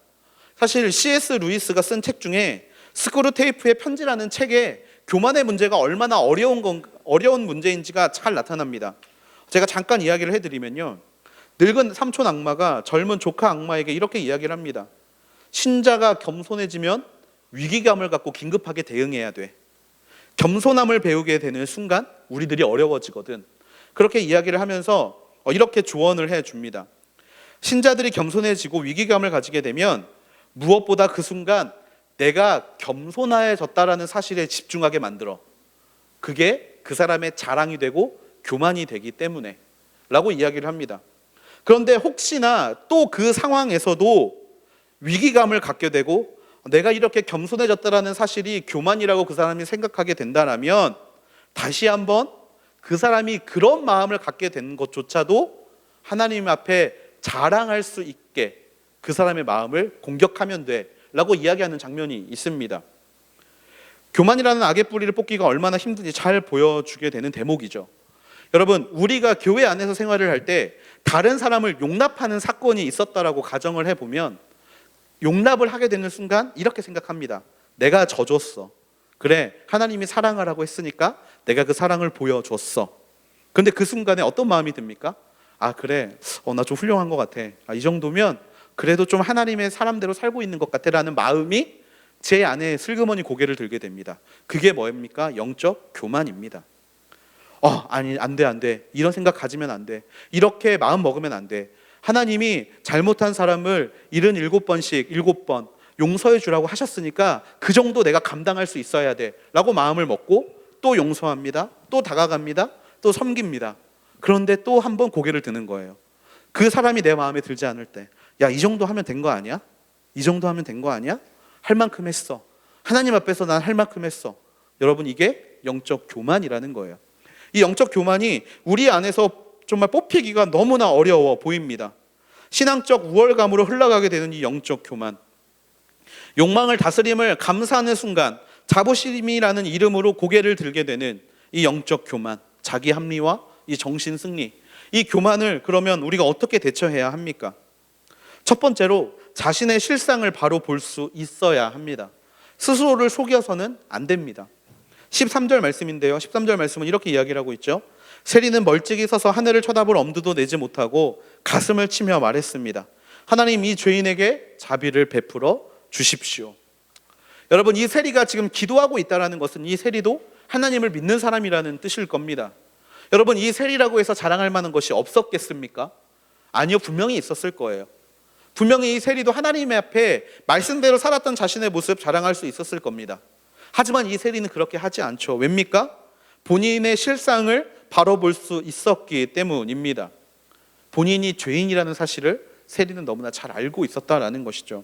사실 C.S. 루이스가 쓴 책 중에 스크루테이프의 편지라는 책에 교만의 문제가 얼마나 어려운 문제인지가 잘 나타납니다. 제가 잠깐 이야기를 해드리면요, 늙은 삼촌 악마가 젊은 조카 악마에게 이렇게 이야기를 합니다. 신자가 겸손해지면 위기감을 갖고 긴급하게 대응해야 돼. 겸손함을 배우게 되는 순간 우리들이 어려워지거든. 그렇게 이야기를 하면서 이렇게 조언을 해줍니다. 신자들이 겸손해지고 위기감을 가지게 되면 무엇보다 그 순간 내가 겸손해졌다라는 사실에 집중하게 만들어. 그게 그 사람의 자랑이 되고 교만이 되기 때문에 라고 이야기를 합니다. 그런데 혹시나 또 그 상황에서도 위기감을 갖게 되고 내가 이렇게 겸손해졌다라는 사실이 교만이라고 그 사람이 생각하게 된다면 다시 한번 그 사람이 그런 마음을 갖게 된 것조차도 하나님 앞에 자랑할 수 있게 그 사람의 마음을 공격하면 돼 라고 이야기하는 장면이 있습니다. 교만이라는 악의 뿌리를 뽑기가 얼마나 힘든지 잘 보여주게 되는 대목이죠. 여러분, 우리가 교회 안에서 생활을 할 때 다른 사람을 용납하는 사건이 있었다라고 가정을 해보면 용납을 하게 되는 순간 이렇게 생각합니다. 내가 져줬어. 그래, 하나님이 사랑하라고 했으니까 내가 그 사랑을 보여줬어. 그런데 그 순간에 어떤 마음이 듭니까? 그래, 나 좀 훌륭한 것 같아. 이 정도면 그래도 좀 하나님의 사람대로 살고 있는 것 같아 라는 마음이 제 안에 슬그머니 고개를 들게 됩니다. 그게 뭐입니까? 영적 교만입니다. 아니, 안 돼. 이런 생각 가지면 안 돼. 이렇게 마음 먹으면 안 돼. 하나님이 잘못한 사람을 77번씩 7번 용서해 주라고 하셨으니까 그 정도 내가 감당할 수 있어야 돼 라고 마음을 먹고 또 용서합니다. 또 다가갑니다. 또 섬깁니다. 그런데 또 한 번 고개를 드는 거예요. 그 사람이 내 마음에 들지 않을 때, 야, 이 정도 하면 된 거 아니야? 이 정도 하면 된 거 아니야? 할 만큼 했어. 하나님 앞에서 난 할 만큼 했어. 여러분, 이게 영적 교만이라는 거예요. 이 영적 교만이 우리 안에서 정말 뽑히기가 너무나 어려워 보입니다. 신앙적 우월감으로 흘러가게 되는 이 영적 교만, 욕망을 다스림을 감사하는 순간 자부심이라는 이름으로 고개를 들게 되는 이 영적 교만, 자기 합리화, 이 정신 승리, 이 교만을 그러면 우리가 어떻게 대처해야 합니까? 첫 번째로 자신의 실상을 바로 볼 수 있어야 합니다. 스스로를 속여서는 안 됩니다. 13절 말씀인데요. 13절 말씀은 이렇게 이야기를 하고 있죠. 세리는 멀찍이 서서 하늘을 쳐다볼 엄두도 내지 못하고 가슴을 치며 말했습니다. 하나님, 이 죄인에게 자비를 베풀어 주십시오. 여러분, 이 세리가 지금 기도하고 있다는 것은 이 세리도 하나님을 믿는 사람이라는 뜻일 겁니다. 여러분, 이 세리라고 해서 자랑할 만한 것이 없었겠습니까? 아니요, 분명히 있었을 거예요. 분명히 이 세리도 하나님 앞에 말씀대로 살았던 자신의 모습 자랑할 수 있었을 겁니다. 하지만 이 세리는 그렇게 하지 않죠. 왜입니까? 본인의 실상을 바로 볼 수 있었기 때문입니다. 본인이 죄인이라는 사실을 세리는 너무나 잘 알고 있었다라는 것이죠.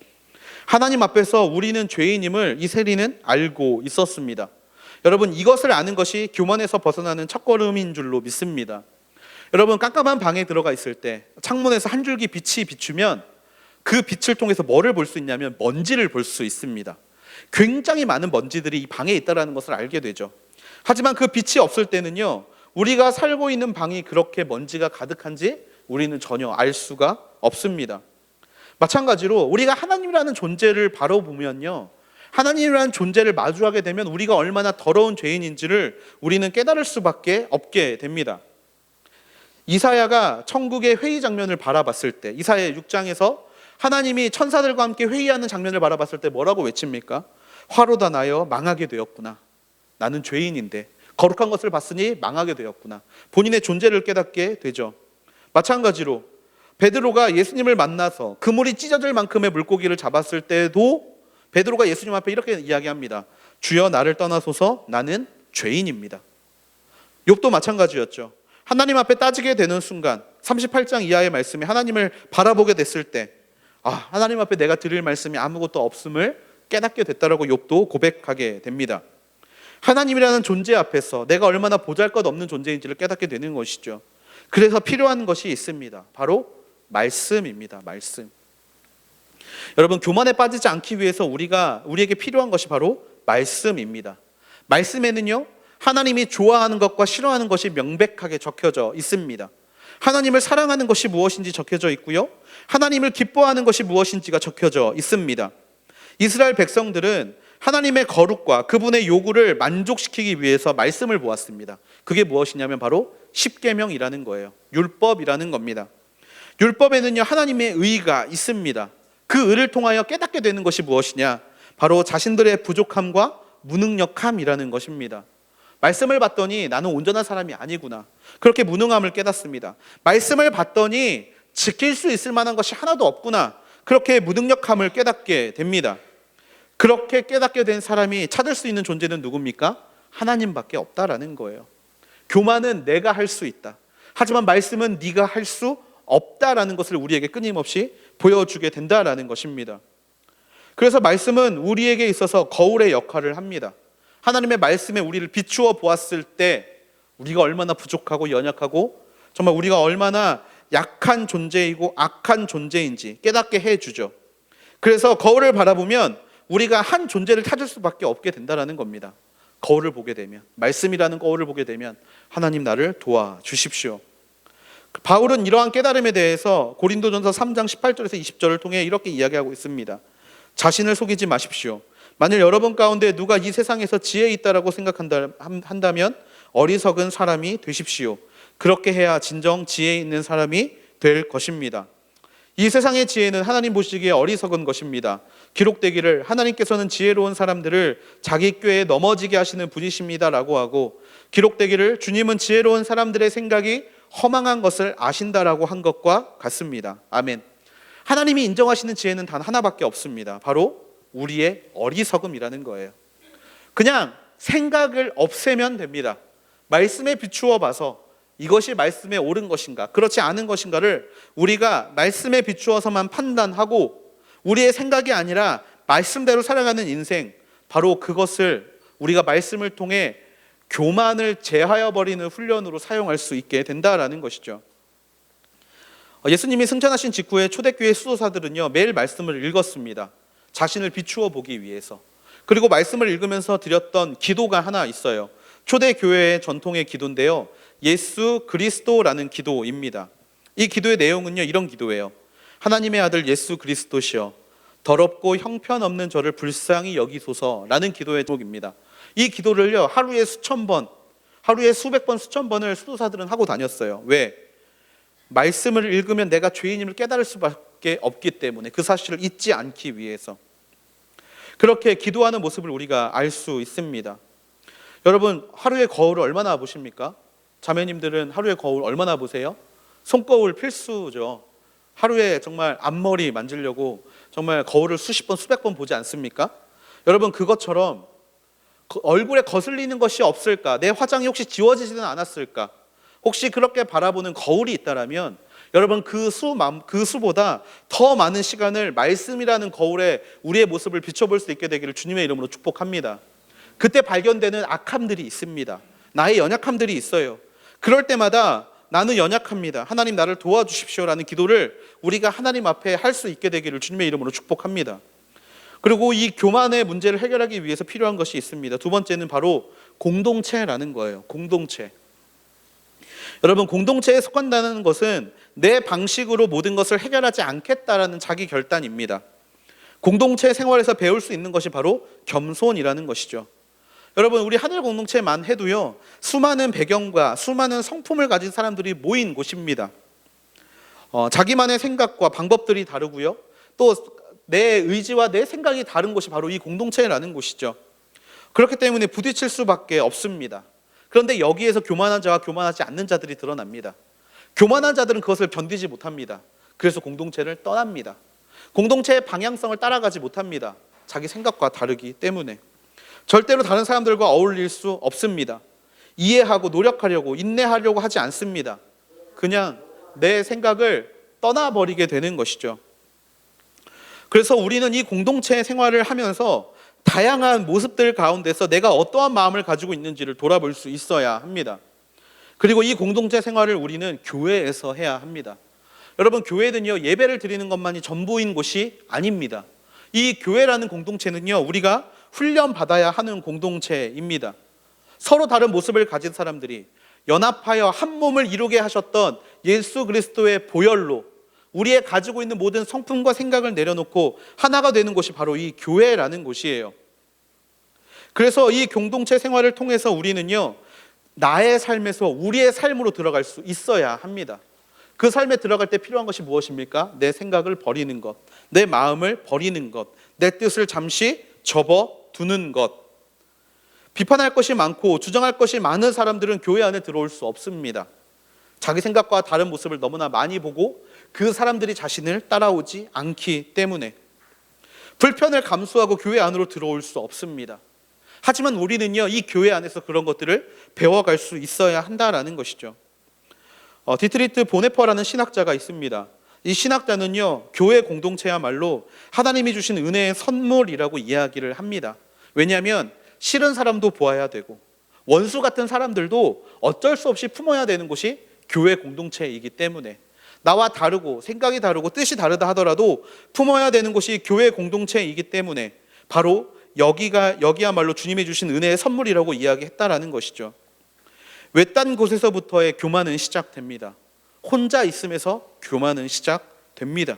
하나님 앞에서 우리는 죄인임을 이 세리는 알고 있었습니다. 여러분, 이것을 아는 것이 교만에서 벗어나는 첫걸음인 줄로 믿습니다. 여러분, 깜깜한 방에 들어가 있을 때 창문에서 한 줄기 빛이 비추면 그 빛을 통해서 뭐를 볼 수 있냐면 먼지를 볼 수 있습니다. 굉장히 많은 먼지들이 이 방에 있다는 것을 알게 되죠. 하지만 그 빛이 없을 때는요, 우리가 살고 있는 방이 그렇게 먼지가 가득한지 우리는 전혀 알 수가 없습니다. 마찬가지로 우리가 하나님이라는 존재를 바로 보면요, 하나님이라는 존재를 마주하게 되면 우리가 얼마나 더러운 죄인인지를 우리는 깨달을 수밖에 없게 됩니다. 이사야가 천국의 회의 장면을 바라봤을 때, 이사야 6장에서 하나님이 천사들과 함께 회의하는 장면을 바라봤을 때 뭐라고 외칩니까? 화로다 나여 망하게 되었구나. 나는 죄인인데 거룩한 것을 봤으니 망하게 되었구나. 본인의 존재를 깨닫게 되죠. 마찬가지로 베드로가 예수님을 만나서 그물이 찢어질 만큼의 물고기를 잡았을 때도 베드로가 예수님 앞에 이렇게 이야기합니다. 주여, 나를 떠나소서, 나는 죄인입니다. 욥도 마찬가지였죠. 하나님 앞에 따지게 되는 순간 38장 이하의 말씀에 하나님을 바라보게 됐을 때, 하나님 앞에 내가 드릴 말씀이 아무것도 없음을 깨닫게 됐다라고 욥도 고백하게 됩니다. 하나님이라는 존재 앞에서 내가 얼마나 보잘것없는 존재인지를 깨닫게 되는 것이죠. 그래서 필요한 것이 있습니다. 바로 말씀입니다. 말씀. 여러분, 교만에 빠지지 않기 위해서 우리에게 필요한 것이 바로 말씀입니다. 말씀에는요, 하나님이 좋아하는 것과 싫어하는 것이 명백하게 적혀져 있습니다. 하나님을 사랑하는 것이 무엇인지 적혀져 있고요, 하나님을 기뻐하는 것이 무엇인지가 적혀져 있습니다. 이스라엘 백성들은 하나님의 거룩과 그분의 요구를 만족시키기 위해서 말씀을 보았습니다. 그게 무엇이냐면 바로 십계명이라는 거예요. 율법이라는 겁니다. 율법에는요, 하나님의 의가 있습니다. 그 의를 통하여 깨닫게 되는 것이 무엇이냐? 바로 자신들의 부족함과 무능력함이라는 것입니다. 말씀을 봤더니 나는 온전한 사람이 아니구나. 그렇게 무능함을 깨닫습니다. 말씀을 봤더니 지킬 수 있을 만한 것이 하나도 없구나. 그렇게 무능력함을 깨닫게 됩니다. 그렇게 깨닫게 된 사람이 찾을 수 있는 존재는 누굽니까? 하나님밖에 없다라는 거예요. 교만은 내가 할 수 있다. 하지만 말씀은 네가 할 수 없다라는 것을 우리에게 끊임없이 보여주게 된다라는 것입니다. 그래서 말씀은 우리에게 있어서 거울의 역할을 합니다. 하나님의 말씀에 우리를 비추어 보았을 때 우리가 얼마나 부족하고 연약하고 정말 우리가 얼마나 약한 존재이고 악한 존재인지 깨닫게 해주죠. 그래서 거울을 바라보면 우리가 한 존재를 찾을 수밖에 없게 된다는 겁니다. 거울을 보게 되면, 말씀이라는 거울을 보게 되면 하나님, 나를 도와주십시오. 바울은 이러한 깨달음에 대해서 고린도전서 3장 18절에서 20절을 통해 이렇게 이야기하고 있습니다. 자신을 속이지 마십시오. 만일 여러분 가운데 누가 이 세상에서 지혜 있다라고 생각한다면 어리석은 사람이 되십시오. 그렇게 해야 진정 지혜 있는 사람이 될 것입니다. 이 세상의 지혜는 하나님 보시기에 어리석은 것입니다. 기록되기를 하나님께서는 지혜로운 사람들을 자기 꾀에 넘어지게 하시는 분이십니다라고 하고, 기록되기를 주님은 지혜로운 사람들의 생각이 허망한 것을 아신다라고 한 것과 같습니다. 아멘. 하나님이 인정하시는 지혜는 단 하나밖에 없습니다. 바로 우리의 어리석음이라는 거예요. 그냥 생각을 없애면 됩니다. 말씀에 비추어 봐서 이것이 말씀에 옳은 것인가, 그렇지 않은 것인가를 우리가 말씀에 비추어서만 판단하고 우리의 생각이 아니라 말씀대로 살아가는 인생, 바로 그것을 우리가 말씀을 통해 교만을 제하여 버리는 훈련으로 사용할 수 있게 된다라는 것이죠. 예수님이 승천하신 직후에 초대교회 수도사들은요, 매일 말씀을 읽었습니다. 자신을 비추어 보기 위해서. 그리고 말씀을 읽으면서 드렸던 기도가 하나 있어요. 초대교회의 전통의 기도인데요, 예수 그리스도라는 기도입니다. 이 기도의 내용은요, 이런 기도예요. 하나님의 아들 예수 그리스도시여, 더럽고 형편없는 저를 불쌍히 여기소서라는 기도의 제목입니다. 이 기도를요, 하루에 수천 번, 하루에 수백 번, 수천 번을 수도사들은 하고 다녔어요. 왜? 말씀을 읽으면 내가 죄인임을 깨달을 수밖에 없기 때문에, 그 사실을 잊지 않기 위해서. 그렇게 기도하는 모습을 우리가 알 수 있습니다. 여러분, 하루에 거울을 얼마나 보십니까? 자매님들은 하루에 거울 얼마나 보세요? 손거울 필수죠. 하루에 정말 앞머리 만지려고 정말 거울을 수십 번, 수백 번 보지 않습니까? 여러분, 그것처럼 얼굴에 거슬리는 것이 없을까? 내 화장이 혹시 지워지지는 않았을까? 혹시 그렇게 바라보는 거울이 있다라면 여러분, 그 수보다 더 많은 시간을 말씀이라는 거울에 우리의 모습을 비춰볼 수 있게 되기를 주님의 이름으로 축복합니다. 그때 발견되는 악함들이 있습니다. 나의 연약함들이 있어요. 그럴 때마다 나는 연약합니다, 하나님 나를 도와주십시오라는 기도를 우리가 하나님 앞에 할 수 있게 되기를 주님의 이름으로 축복합니다. 그리고 이 교만의 문제를 해결하기 위해서 필요한 것이 있습니다. 두 번째는 바로 공동체라는 거예요. 공동체. 여러분, 공동체에 속한다는 것은 내 방식으로 모든 것을 해결하지 않겠다라는 자기 결단입니다. 공동체 생활에서 배울 수 있는 것이 바로 겸손이라는 것이죠. 여러분, 우리 하늘 공동체만 해도요, 수많은 배경과 수많은 성품을 가진 사람들이 모인 곳입니다. 자기만의 생각과 방법들이 다르고요, 또 내 의지와 내 생각이 다른 곳이 바로 이 공동체라는 곳이죠. 그렇기 때문에 부딪힐 수밖에 없습니다. 그런데 여기에서 교만한 자와 교만하지 않는 자들이 드러납니다. 교만한 자들은 그것을 견디지 못합니다. 그래서 공동체를 떠납니다. 공동체의 방향성을 따라가지 못합니다. 자기 생각과 다르기 때문에. 절대로 다른 사람들과 어울릴 수 없습니다. 이해하고 노력하려고, 인내하려고 하지 않습니다. 그냥 내 생각을 떠나버리게 되는 것이죠. 그래서 우리는 이 공동체 생활을 하면서 다양한 모습들 가운데서 내가 어떠한 마음을 가지고 있는지를 돌아볼 수 있어야 합니다. 그리고 이 공동체 생활을 우리는 교회에서 해야 합니다. 여러분, 교회는요, 예배를 드리는 것만이 전부인 곳이 아닙니다. 이 교회라는 공동체는요, 우리가 훈련받아야 하는 공동체입니다. 서로 다른 모습을 가진 사람들이 연합하여 한 몸을 이루게 하셨던 예수 그리스도의 보혈로 우리의 가지고 있는 모든 성품과 생각을 내려놓고 하나가 되는 곳이 바로 이 교회라는 곳이에요. 그래서 이 공동체 생활을 통해서 우리는요, 나의 삶에서 우리의 삶으로 들어갈 수 있어야 합니다. 그 삶에 들어갈 때 필요한 것이 무엇입니까? 내 생각을 버리는 것, 내 마음을 버리는 것, 내 뜻을 잠시 접어두는 것. 비판할 것이 많고 주장할 것이 많은 사람들은 교회 안에 들어올 수 없습니다. 자기 생각과 다른 모습을 너무나 많이 보고 그 사람들이 자신을 따라오지 않기 때문에 불편을 감수하고 교회 안으로 들어올 수 없습니다. 하지만 우리는요, 이 교회 안에서 그런 것들을 배워갈 수 있어야 한다라는 것이죠. 디트리트 보네퍼라는 신학자가 있습니다. 이 신학자는요, 교회 공동체야말로 하나님이 주신 은혜의 선물이라고 이야기를 합니다. 왜냐하면 싫은 사람도 보아야 되고 원수 같은 사람들도 어쩔 수 없이 품어야 되는 곳이 교회 공동체이기 때문에, 나와 다르고 생각이 다르고 뜻이 다르다 하더라도 품어야 되는 곳이 교회 공동체이기 때문에 바로 여기야말로 주님이 주신 은혜의 선물이라고 이야기했다라는 것이죠. 외딴 곳에서부터의 교만은 시작됩니다. 혼자 있음에서 교만은 시작됩니다.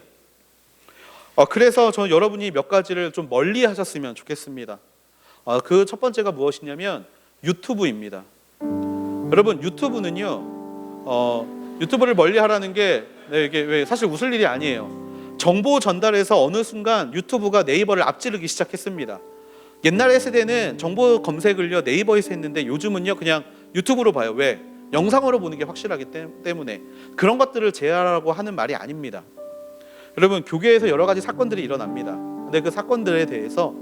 그래서 저는 여러분이 몇 가지를 좀 멀리 하셨으면 좋겠습니다. 그 첫 번째가 무엇이냐면 유튜브입니다. 여러분, 유튜브를 멀리 하라는 게 이게 사실 웃을 일이 아니에요. 정보 전달에서 어느 순간 유튜브가 네이버를 앞지르기 시작했습니다. 옛날의 세대는 정보 검색을요, 네이버에서 했는데 요즘은요, 그냥 유튜브로 봐요. 왜? 영상으로 보는 게 확실하기 때문에. 그런 것들을 제하라고 하는 말이 아닙니다. 여러분, 교계에서 여러 가지 사건들이 일어납니다. 근데 그 사건들에 대해서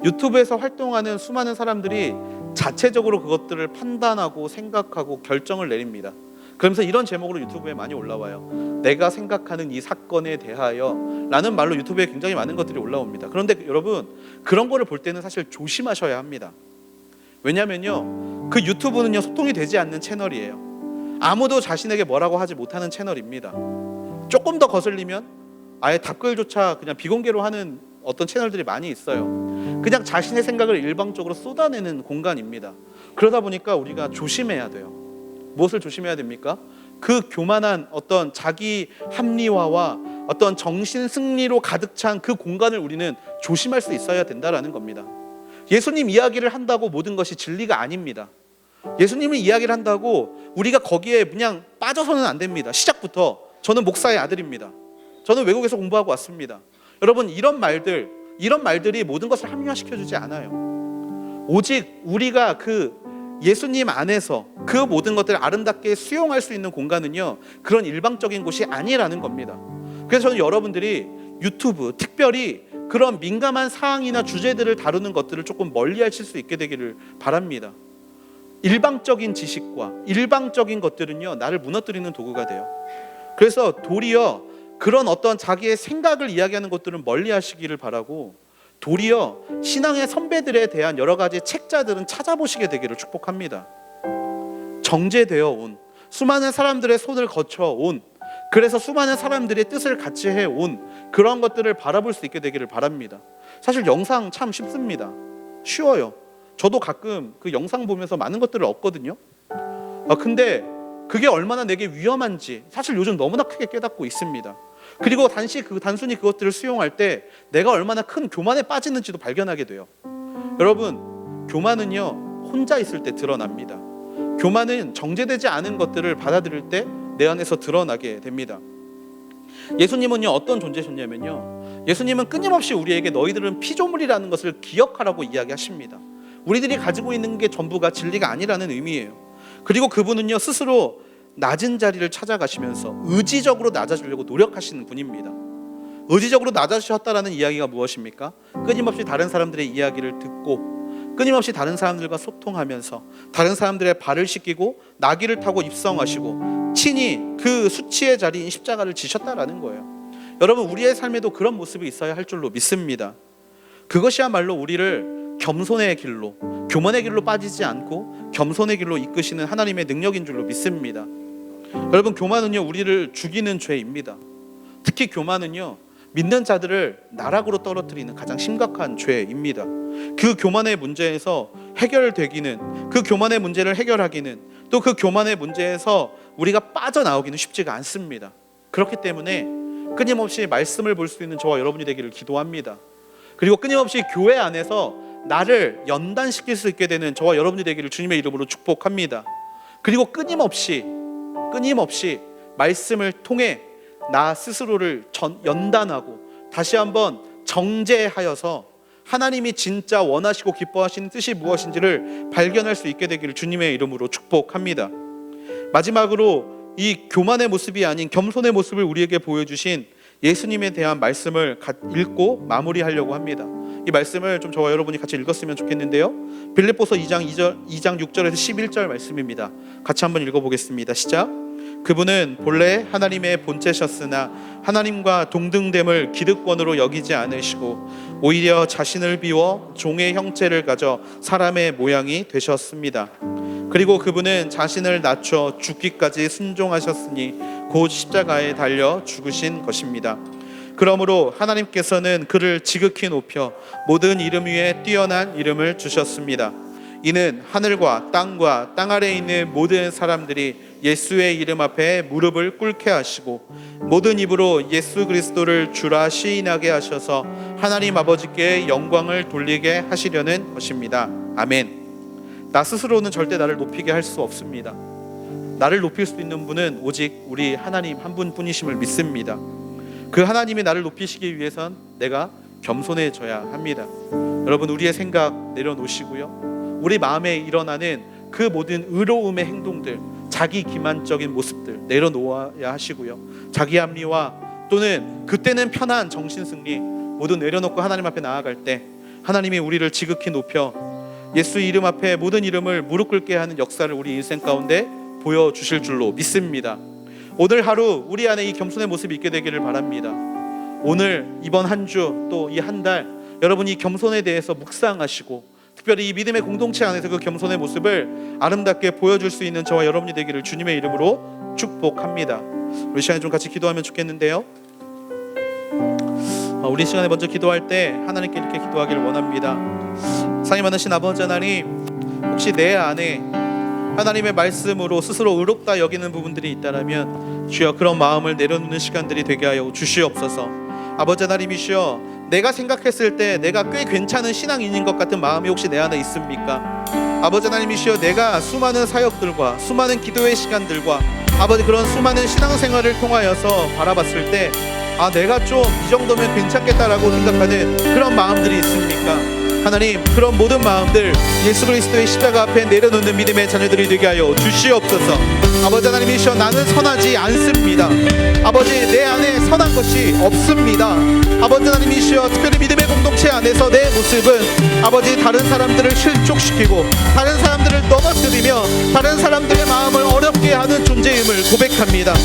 유튜브에서 활동하는 수많은 사람들이 자체적으로 그것들을 판단하고 생각하고 결정을 내립니다. 그러면서 이런 제목으로 유튜브에 많이 올라와요. 내가 생각하는 이 사건에 대하여 라는 말로 유튜브에 굉장히 많은 것들이 올라옵니다. 그런데 여러분, 그런 거를 볼 때는 사실 조심하셔야 합니다. 왜냐면요, 그 유튜브는요, 소통이 되지 않는 채널이에요. 아무도 자신에게 뭐라고 하지 못하는 채널입니다. 조금 더 거슬리면 아예 답글조차 그냥 비공개로 하는 어떤 채널들이 많이 있어요. 그냥 자신의 생각을 일방적으로 쏟아내는 공간입니다. 그러다 보니까 우리가 조심해야 돼요. 무엇을 조심해야 됩니까? 그 교만한 어떤 자기 합리화와 어떤 정신 승리로 가득 찬 그 공간을 우리는 조심할 수 있어야 된다라는 겁니다. 예수님 이야기를 한다고 모든 것이 진리가 아닙니다. 예수님을 이야기를 한다고 우리가 거기에 그냥 빠져서는 안 됩니다. 시작부터 저는 목사의 아들입니다. 저는 외국에서 공부하고 왔습니다. 여러분, 이런 말들이 모든 것을 합리화시켜주지 않아요. 오직 우리가 그 예수님 안에서 그 모든 것들을 아름답게 수용할 수 있는 공간은요, 그런 일방적인 곳이 아니라는 겁니다. 그래서 저는 여러분들이 유튜브, 특별히 그런 민감한 사항이나 주제들을 다루는 것들을 조금 멀리 하실 수 있게 되기를 바랍니다. 일방적인 지식과 일방적인 것들은요, 나를 무너뜨리는 도구가 돼요. 그래서 도리어 그런 어떤 자기의 생각을 이야기하는 것들은 멀리 하시기를 바라고, 도리어 신앙의 선배들에 대한 여러 가지 책자들은 찾아보시게 되기를 축복합니다. 정제되어 온, 수많은 사람들의 손을 거쳐온, 그래서 수많은 사람들의 뜻을 같이 해온 그런 것들을 바라볼 수 있게 되기를 바랍니다. 사실 영상 참 쉽습니다. 쉬워요. 저도 가끔 그 영상 보면서 많은 것들을 얻거든요. 근데 그게 얼마나 내게 위험한지 사실 요즘 너무나 크게 깨닫고 있습니다. 그리고 단순히 그것들을 수용할 때 내가 얼마나 큰 교만에 빠지는지도 발견하게 돼요. 여러분, 교만은요, 혼자 있을 때 드러납니다. 교만은 정제되지 않은 것들을 받아들일 때 내 안에서 드러나게 됩니다. 예수님은요, 어떤 존재셨냐면요, 예수님은 끊임없이 우리에게 너희들은 피조물이라는 것을 기억하라고 이야기하십니다. 우리들이 가지고 있는 게 전부가 진리가 아니라는 의미예요. 그리고 그분은요, 스스로 낮은 자리를 찾아가시면서 의지적으로 낮아지려고 노력하시는 분입니다. 의지적으로 낮아지셨다라는 이야기가 무엇입니까? 끊임없이 다른 사람들의 이야기를 듣고, 끊임없이 다른 사람들과 소통하면서 다른 사람들의 발을 씻기고 나귀를 타고 입성하시고 친히 그 수치의 자리인 십자가를 지셨다라는 거예요. 여러분, 우리의 삶에도 그런 모습이 있어야 할 줄로 믿습니다. 그것이야말로 우리를 겸손의 길로, 교만의 길로 빠지지 않고 겸손의 길로 이끄시는 하나님의 능력인 줄로 믿습니다. 여러분, 교만은요, 우리를 죽이는 죄입니다. 특히 교만은요, 믿는 자들을 나락으로 떨어뜨리는 가장 심각한 죄입니다. 그 교만의 문제에서 해결되기는, 그 교만의 문제를 해결하기는, 또 그 교만의 문제에서 우리가 빠져나오기는 쉽지가 않습니다. 그렇기 때문에 끊임없이 말씀을 볼 수 있는 저와 여러분이 되기를 기도합니다. 그리고 끊임없이 교회 안에서 나를 연단시킬 수 있게 되는 저와 여러분이 되기를 주님의 이름으로 축복합니다. 그리고 끊임없이 말씀을 통해 나 스스로를 연단하고 다시 한번 정죄하여서 하나님이 진짜 원하시고 기뻐하시는 뜻이 무엇인지를 발견할 수 있게 되기를 주님의 이름으로 축복합니다. 마지막으로 이 교만의 모습이 아닌 겸손의 모습을 우리에게 보여주신 예수님에 대한 말씀을 읽고 마무리하려고 합니다. 이 말씀을 좀 저와 여러분이 같이 읽었으면 좋겠는데요, 빌립보서 2장 6절에서 11절 말씀입니다. 같이 한번 읽어보겠습니다. 시작. 그분은 본래 하나님의 본체셨으나 하나님과 동등됨을 기득권으로 여기지 않으시고 오히려 자신을 비워 종의 형체를 가져 사람의 모양이 되셨습니다. 그리고 그분은 자신을 낮춰 죽기까지 순종하셨으니 곧 십자가에 달려 죽으신 것입니다. 그러므로 하나님께서는 그를 지극히 높여 모든 이름 위에 뛰어난 이름을 주셨습니다. 이는 하늘과 땅과 땅 아래에 있는 모든 사람들이 예수의 이름 앞에 무릎을 꿇게 하시고 모든 입으로 예수 그리스도를 주라 시인하게 하셔서 하나님 아버지께 영광을 돌리게 하시려는 것입니다. 아멘. 나 스스로는 절대 나를 높이게 할 수 없습니다. 나를 높일 수 있는 분은 오직 우리 하나님 한 분뿐이심을 믿습니다. 그 하나님이 나를 높이시기 위해선 내가 겸손해져야 합니다. 여러분, 우리의 생각 내려놓으시고요, 우리 마음에 일어나는 그 모든 의로움의 행동들, 자기 기만적인 모습들 내려놓아야 하시고요, 자기 합리화 또는 그때는 편한 정신승리 모두 내려놓고 하나님 앞에 나아갈 때 하나님이 우리를 지극히 높여 예수 이름 앞에 모든 이름을 무릎 꿇게 하는 역사를 우리 인생 가운데 보여주실 줄로 믿습니다. 오늘 하루 우리 안에 이 겸손의 모습이 있게 되기를 바랍니다. 오늘 이번 한 주 또 이 한 달 여러분이 겸손에 대해서 묵상하시고 특별히 이 믿음의 공동체 안에서 그 겸손의 모습을 아름답게 보여줄 수 있는 저와 여러분이 되기를 주님의 이름으로 축복합니다. 우리 시간에 좀 같이 기도하면 좋겠는데요. 우리 시간에 먼저 기도할 때 하나님께 이렇게 기도하기를 원합니다. 사랑이 많으신 아버지 하나님, 혹시 내 안에 하나님의 말씀으로 스스로 의롭다 여기는 부분들이 있다면 주여 그런 마음을 내려놓는 시간들이 되게 하여 주시옵소서. 아버지 하나님이시여, 내가 생각했을 때 내가 꽤 괜찮은 신앙인인 것 같은 마음이 혹시 내 안에 있습니까? 아버지 하나님이시여, 내가 수많은 사역들과 수많은 기도의 시간들과 아버지 그런 수많은 신앙생활을 통하여서 바라봤을 때 내가 좀 이 정도면 괜찮겠다라고 생각하는 그런 마음들이 있습니까? 하나님, 그런 모든 마음들 예수 그리스도의 십자가 앞에 내려놓는 믿음의 자녀들이 되게 하여 주시옵소서. 아버지 하나님이시여, 나는 선하지 않습니다. 아버지, 내 안에 선한 것이 없습니다. 아버지 하나님이시여, 특별히 믿음의 공동체 안에서 내 모습은 아버지 다른 사람들을 실족시키고 다른 사람들을 넘어뜨리며 다른 사람들의 마음을 어렵게 하는 존재임을 고백합니다.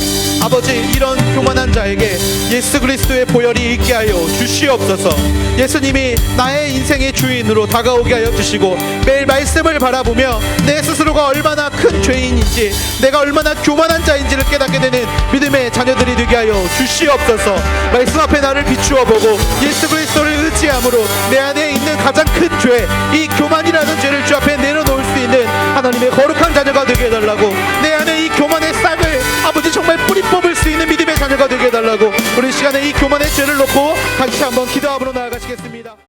아버지, 이런 교만한 자에게 예수 그리스도의 보혈이 있게 하여 주시옵소서. 예수님이 나의 인생의 주인으로 다가오게 하여 주시고 매일 말씀을 바라보며 내 스스로가 얼마나 큰 죄인인지 내가 얼마나 교만한 자인지를 깨닫게 되는 믿음의 자녀들이 되게 하여 주시옵소서. 말씀 앞에 나를 비추어 보고 예수 그리스도를 의지함으로 내 안에 있는 가장 큰 죄, 이 교만이라는 죄를 주 앞에 내려놓을 수 있는 하나님의 거룩한 자녀가 되게 해달라고, 내 안에 이 교만의 싹을 아버지 정말 뿌리 뽑을 수 있는 믿음의 자녀가 되게 해달라고, 우리 시간에 이 교만의 죄를 놓고 같이 한번 기도함으로 나아가시겠습니다.